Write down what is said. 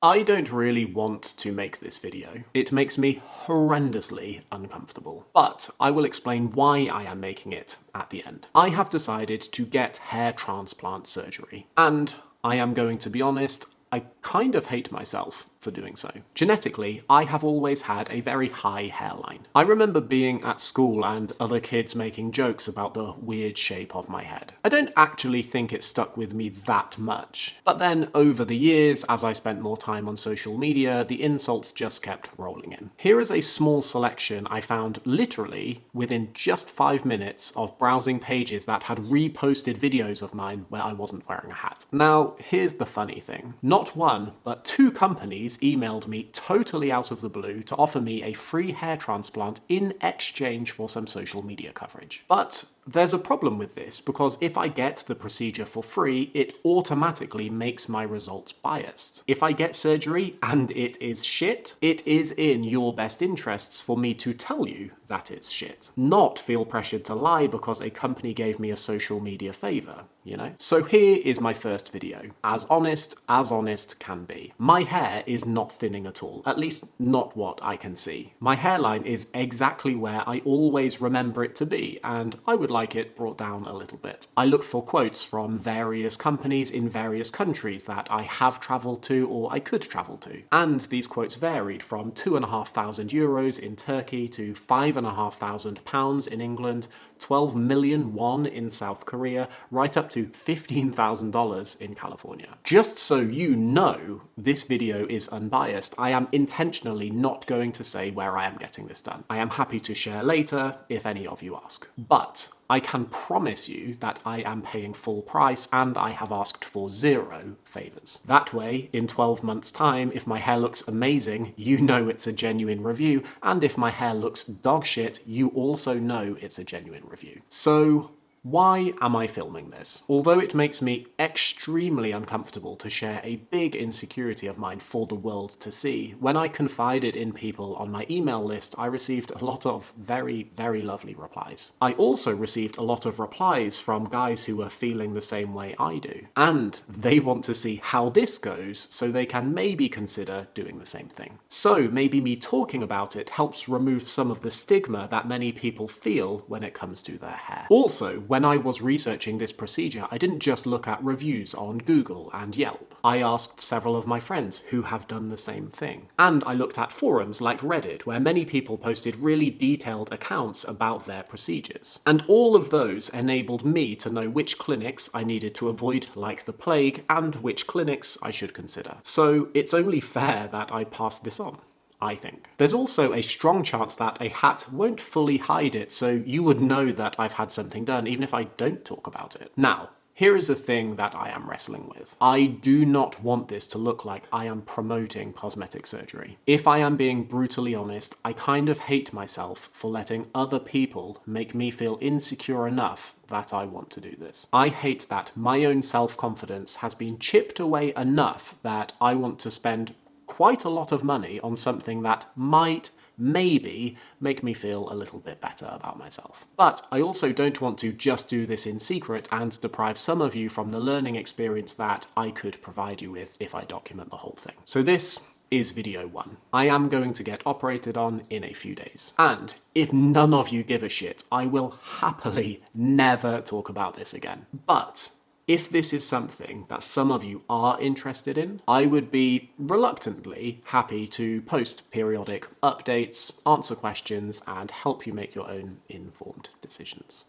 I don't really want to make this video. It makes me horrendously uncomfortable, but I will explain why I am making it at the end. I have decided to get hair transplant surgery, and I am going to be honest, I kind of hate myself for doing so. Genetically, I have always had a very high hairline. I remember being at school and other kids making jokes about the weird shape of my head. I don't actually think it stuck with me that much, but then over the years, as I spent more time on social media, the insults just kept rolling in. Here is a small selection I found literally within just 5 minutes of browsing pages that had reposted videos of mine where I wasn't wearing a hat. Now, here's the funny thing. Not one, but 2 companies emailed me totally out of the blue to offer me a free hair transplant in exchange for some social media coverage. But there's a problem with this, because if I get the procedure for free, it automatically makes my results biased. If I get surgery and it is shit, it is in your best interests for me to tell you that it's shit, not feel pressured to lie because a company gave me a social media favor, you know? So here is my first video. As honest can be. My hair is not thinning at all, at least not what I can see. My hairline is exactly where I always remember it to be, and I would like it brought down a little bit. I looked for quotes from various companies in various countries that I have travelled to or I could travel to, and these quotes varied from €2,500 in Turkey to £5,500 in England, 12 million won in South Korea, right up to $15,000 in California. Just so you know, this video is unbiased. I am intentionally not going to say where I am getting this done. I am happy to share later if any of you ask. But I can promise you that I am paying full price and I have asked for 0 favours. That way, in 12 months' time, if my hair looks amazing, you know it's a genuine review, and if my hair looks dog shit, you also know it's a genuine review. So, why am I filming this? Although it makes me extremely uncomfortable to share a big insecurity of mine for the world to see, when I confided in people on my email list, I received a lot of very, very lovely replies. I also received a lot of replies from guys who were feeling the same way I do, and they want to see how this goes so they can maybe consider doing the same thing. So maybe me talking about it helps remove some of the stigma that many people feel when it comes to their hair. Also, when I was researching this procedure, I didn't just look at reviews on Google and Yelp. I asked several of my friends who have done the same thing. And I looked at forums like Reddit, where many people posted really detailed accounts about their procedures. And all of those enabled me to know which clinics I needed to avoid like the plague and which clinics I should consider. So it's only fair that I pass this on, I think. There's also a strong chance that a hat won't fully hide it, so you would know that I've had something done even if I don't talk about it. Now, here is the thing that I am wrestling with. I do not want this to look like I am promoting cosmetic surgery. If I am being brutally honest, I kind of hate myself for letting other people make me feel insecure enough that I want to do this. I hate that my own self-confidence has been chipped away enough that I want to spend quite a lot of money on something that might, maybe, make me feel a little bit better about myself. But I also don't want to just do this in secret and deprive some of you from the learning experience that I could provide you with if I document the whole thing. So this is video 1. I am going to get operated on in a few days. And if none of you give a shit, I will happily never talk about this again. But if this is something that some of you are interested in, I would be reluctantly happy to post periodic updates, answer questions, and help you make your own informed decisions.